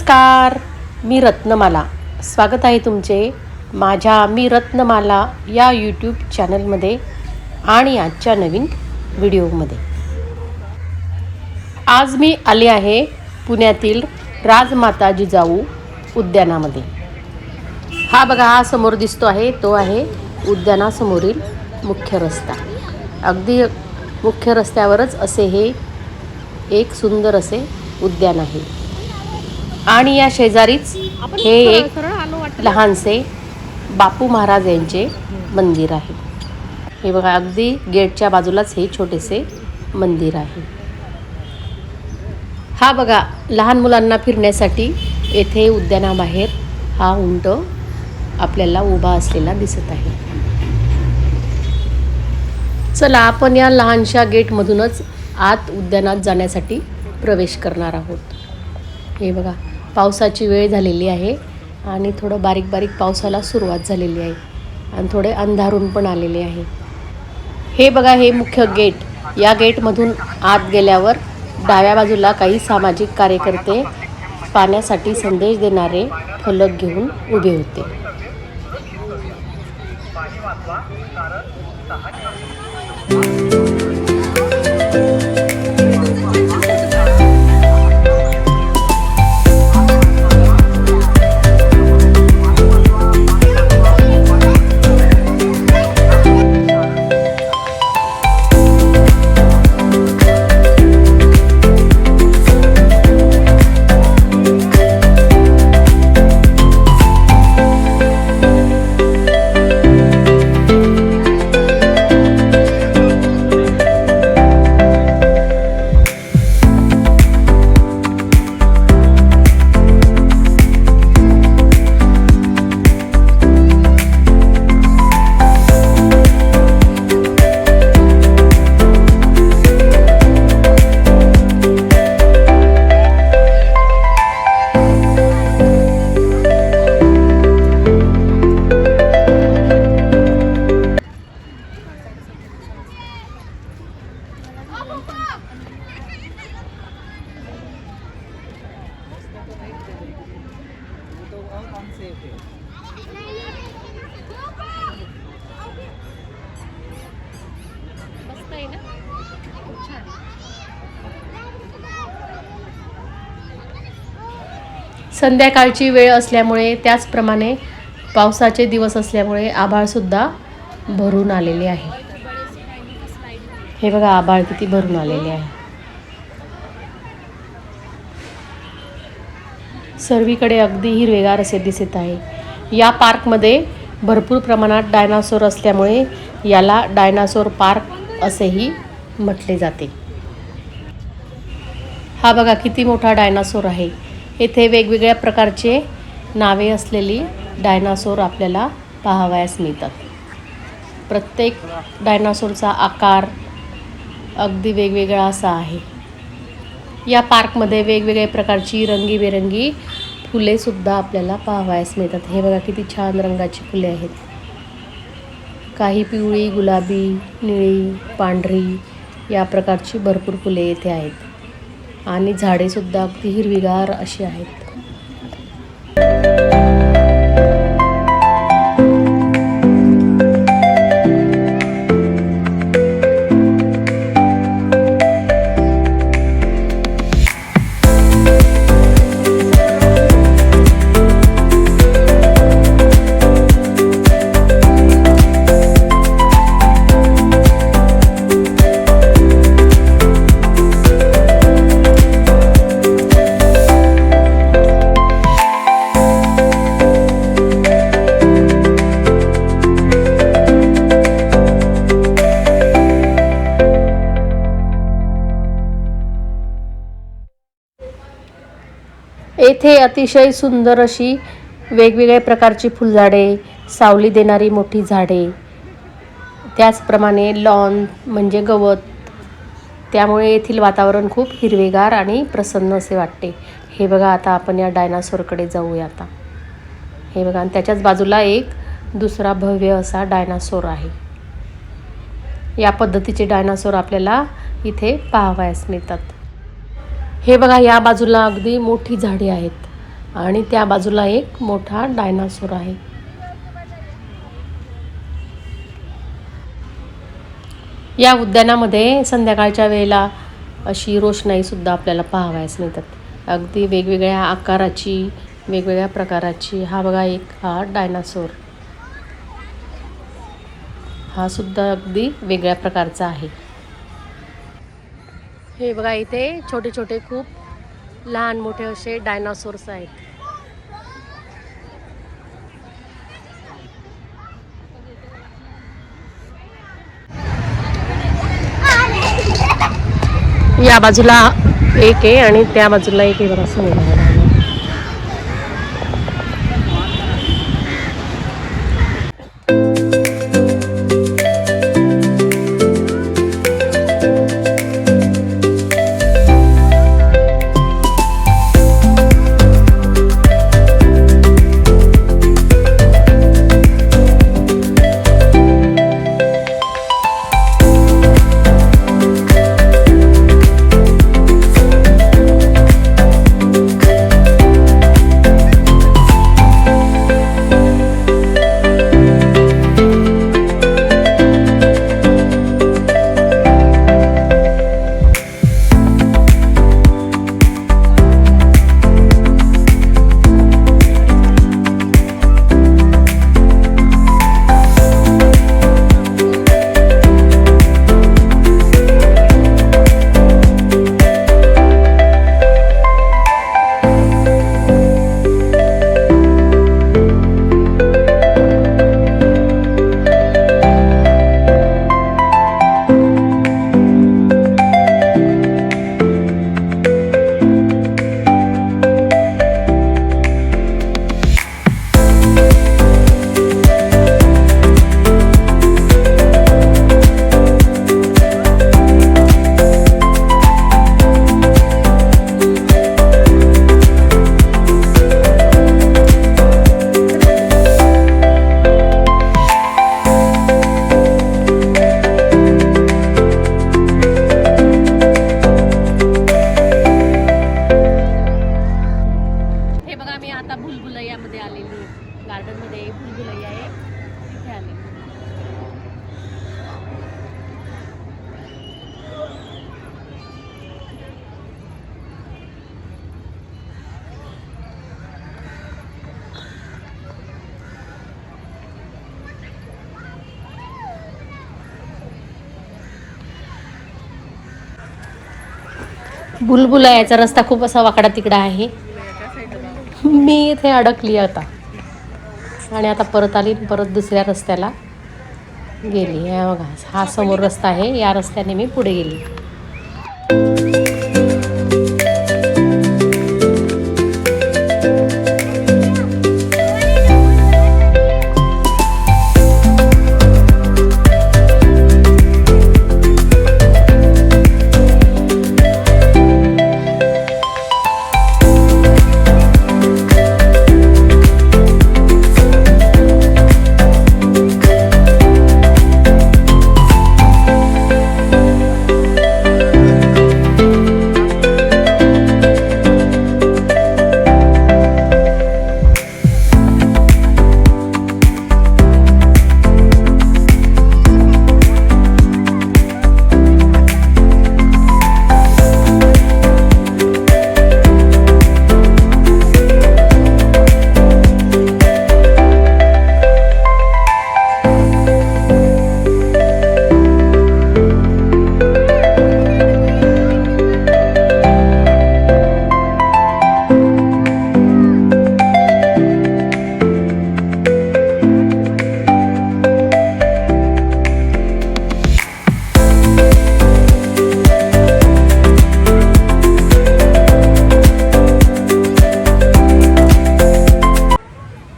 नमस्कार, मी रत्नमाला. स्वागत आहे तुमचे माझ्या मी रत्नमाला या यूट्यूब चॅनलमध्ये आणि आजच्या नवीन व्हिडिओमध्ये. आज मी आले आहे पुण्यातील राजमाता जिजाऊ उद्यानामध्ये. हा बघा, हा समोर दिसतो आहे तो आहे उद्यानासमोरील मुख्य रस्ता. अगदी मुख्य रस्त्यावरच असे हे एक सुंदर असे उद्यान आहे आणि या शेजारीच हे एक लहानसे बापू महाराज यांचे मंदिर आहे. हे बघा, अगदी गेटच्या बाजूलाच हे छोटेसे मंदिर आहे. हा बघा, लहान मुलांना फिरण्यासाठी येथे उद्यानाबाहेर हा उंट आपल्याला उभा असलेला दिसत आहे. चला, आपण या लहानशा गेटमधूनच आत उद्यानात जाण्यासाठी प्रवेश करणार आहोत. हे बघा, पावसाची वेळ झालेली आहे आणि थोडं बारीक बारीक पावसाला सुरुवात झालेली आहे आणि थोडे अंधारून पण आलेले आहे. हे बघा, हे मुख्य गेट. या गेटमधून आत गेल्यावर डाव्या बाजूला काही सामाजिक कार्यकर्ते पाण्यासाठी संदेश देणारे फलक घेऊन उभे होते. संध्याकाळची वेळ असल्यामुळे, त्याचप्रमाणे पावसाचे दिवस असल्यामुळे आभाळसुद्धा भरून आलेले आहे. हे बघा, आभाळ किती भरून आलेले आहे. सर्वीकडे अगदी हिरवेगार असे दिसत आहे. या पार्कमध्ये भरपूर प्रमाणात डायनासोर असल्यामुळे याला डायनासोर पार्क असेही म्हटले जाते. हा बघा, किती मोठा डायनासोर आहे. येथे वेगवेगळ्या प्रकारचे नावे असलेली डायनासोर आपल्याला पाहावयास मिळतात. प्रत्येक डायनासोरचा आकार अगदी वेगवेगळा असा आहे. या पार्कमध्ये वेगवेगळ्या प्रकारची रंगीबेरंगी फुलेसुद्धा आपल्याला पाहावयास मिळतात. हे बघा, किती छान रंगाची फुले आहेत. काही पिवळी, गुलाबी, निळी, पांढरी या प्रकारची भरपूर फुले येथे आहेत आणि झाडेसुद्धा अगदी हिरवीगार अशी आहेत. येथे अतिशय सुंदर अशी वेगवेगळ्या प्रकारची फुलझाडे, सावली देणारी मोठी झाडे, त्याचप्रमाणे लॉन म्हणजे गवत, त्यामुळे येथील वातावरण खूप हिरवेगार आणि प्रसन्न असे वाटते. हे बघा, आता आपण या डायनासोरकडे जाऊया आता. हे बघा, आणि त्याच्याच बाजूला एक दुसरा भव्य असा डायनासोर आहे. या पद्धतीचे डायनासोर आपल्याला इथे पाहावयास मिळतात. हे बघा, या बाजूला अगदी मोठी झाडे आहेत आणि त्या बाजूला एक मोठा डायनासोर आहे. या उद्यानामध्ये संध्याकाळच्या वेळेला अशी रोषणाईसुद्धा आपल्याला पाहावयास मिळतात. अगदी वेगवेगळ्या आकाराची, वेगवेगळ्या प्रकाराची. हा बघा एक हा डायनासोर, हा सुद्धा अगदी वेगळ्या प्रकारचा आहे. हे बघा इथे छोटे छोटे खूप लहान मोठे असे डायनासोर्स आहेत. या बाजूला एक आहे आणि त्या बाजूला एक आहे बघा समोर. भुलभुलैयामध्ये आलेली, गार्डनमध्ये भुलभुलैया आहे तिथे आले. भुलभुलैयाचा रस्ता खूप असा वाकडा तिकडा आहे. मी इथे अडकली आता आणि आता परत आली, परत दुसऱ्या रस्त्याला गेली. हे बघा हा समोर रस्ता आहे, या रस्त्याने मी पुढे गेली.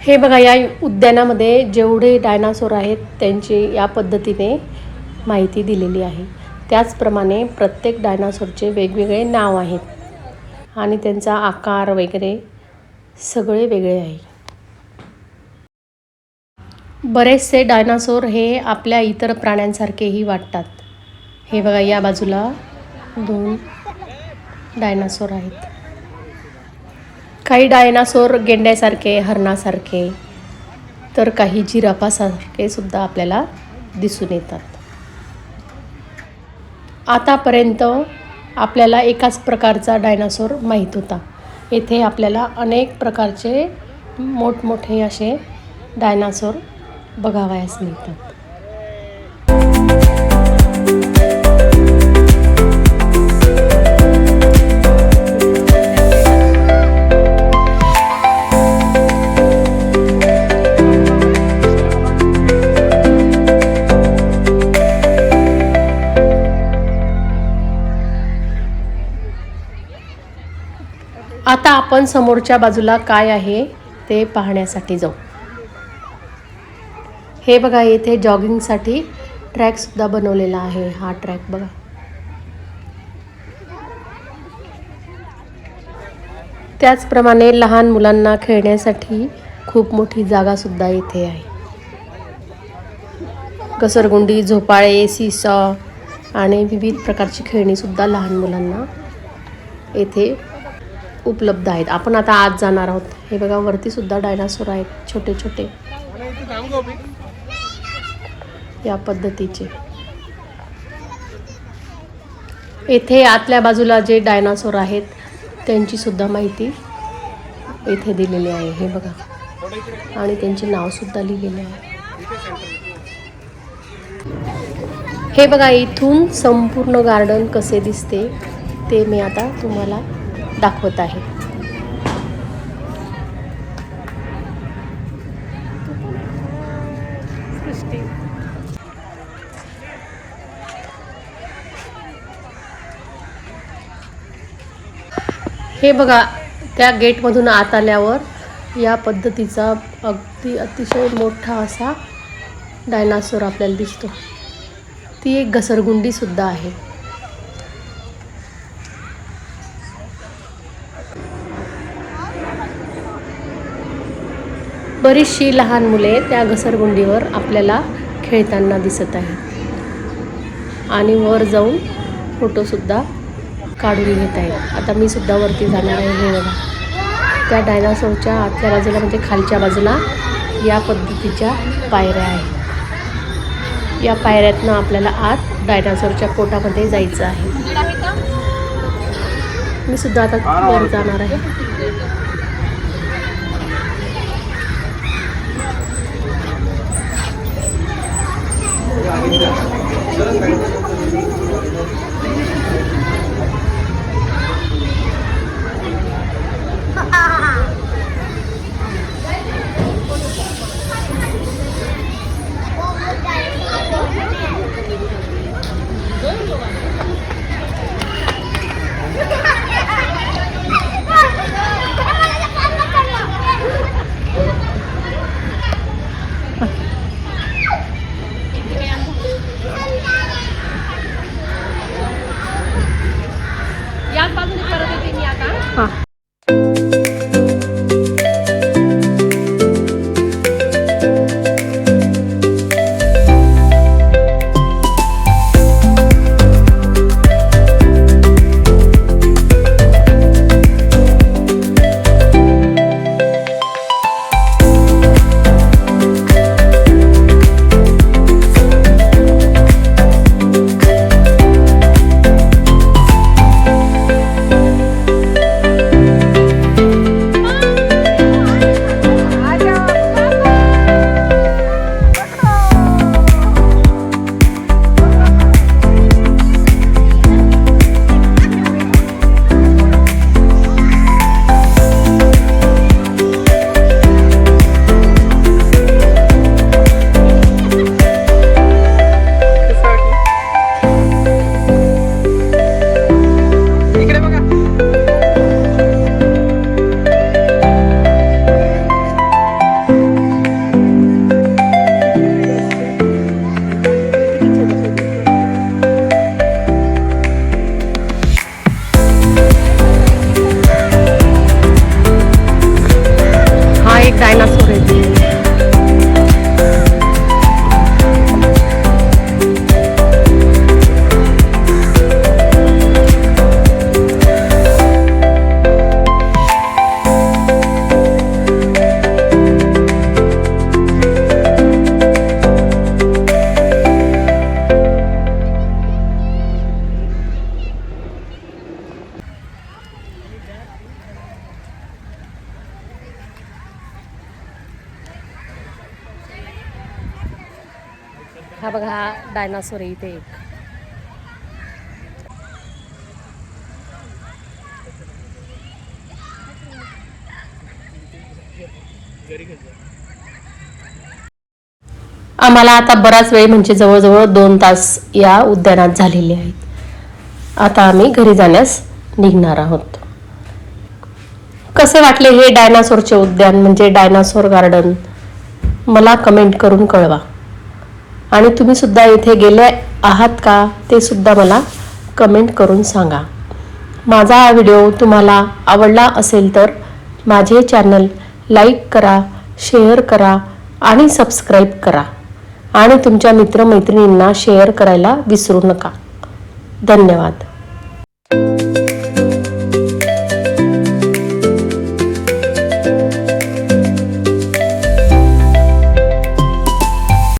हे बघा या उद्यानामध्ये जेवढे डायनासोर आहेत त्यांची या पद्धतीने माहिती दिलेली आहे. त्याचप्रमाणे प्रत्येक डायनासोरचे वेगवेगळे नाव आहेत आणि त्यांचा आकार वगैरे सगळे वेगळे आहे. बरेचसे डायनासोर हे आपल्या इतर प्राण्यांसारखेही वाटतात. हे बघा या बाजूला 2 डायनासोर आहेत. काही डायनासोर गेंड्यासारखे, हरणासारखे, तर काही जिराफासारखे सुद्धा आपल्याला दिसून येतात. आतापर्यंत आपल्याला एकाच प्रकारचा डायनासोर माहीत होता. येथे आपल्याला अनेक प्रकारचे मोठमोठे असे डायनासोर बघावयास मिळतात. आता आपण समोरच्या बाजूला काय आहे ते पाहण्यासाठी जाऊ. हे बघा, येथे जॉगिंगसाठी ट्रॅकसुद्धा बनवलेला आहे. हा ट्रॅक बघा. त्याचप्रमाणे लहान मुलांना खेळण्यासाठी खूप मोठी जागासुद्धा इथे आहे. घसरगुंडी, झोपाळे, सीसॉ आणि विविध प्रकारची खेळणीसुद्धा लहान मुलांना येथे उपलब्ध आहेत. आपण आता आत जाणार आहोत. हे बघा, वरती सुद्धा डायनासोर आहेत, छोटे छोटे या पद्धतीचे. येथे आतल्या बाजूला जे डायनासोर आहेत त्यांची सुद्धा माहिती येथे दिलेली आहे. हे बघा, आणि त्यांचे नाव सुद्धा लिहिलेले आहे. हे बघा, इथून संपूर्ण गार्डन कसे दिसते ते मी आता तुम्हाला दाखवत आहे. हे बघा, त्या गेटमधून आत आल्यावर या पद्धतीचा अतिशय मोठा असा डायनासोर आपल्याला दिसतो. ती एक घसरगुंडी सुद्धा आहे. बरीचशी लहान मुले त्या घसरगुंडीवर आपल्याला खेळताना दिसत आहेत आणि वर जाऊन फोटोसुद्धा काढून घेत आहेत. आता मी सुद्धा वरती जाणार आहे. हे बघा, त्या डायनासोरच्या आतल्या बाजूला म्हणजे खालच्या बाजूला या पद्धतीच्या पायऱ्या आहेत. या पायऱ्यातनं आपल्याला आत डायनासोरच्या पोटामध्ये जायचं आहे. मी सुद्धा आता वर जाणार आहे. हा बघा, हा डायनासोर आहे इथे एक. आम्हाला आता बराच वेळ म्हणजे जवळजवळ 2 तास या उद्यानात झालेले आहेत. आता आम्ही घरी जाण्यास निघणार आहोत. कसे वाटले हे डायनासोरचे उद्यान म्हणजे डायनासोर गार्डन, मला कमेंट करून कळवा. आणि तुम्ही सुद्धा इथे गेले आहात का ते सुद्धा मला कमेंट करून सांगा. माझा हा व्हिडिओ तुम्हाला आवडला असेल तर माझे चॅनल लाईक करा, शेअर करा आणि सबस्क्राईब करा. आणि तुमच्या मित्रमैत्रिणींना शेअर करायला विसरू नका. धन्यवाद.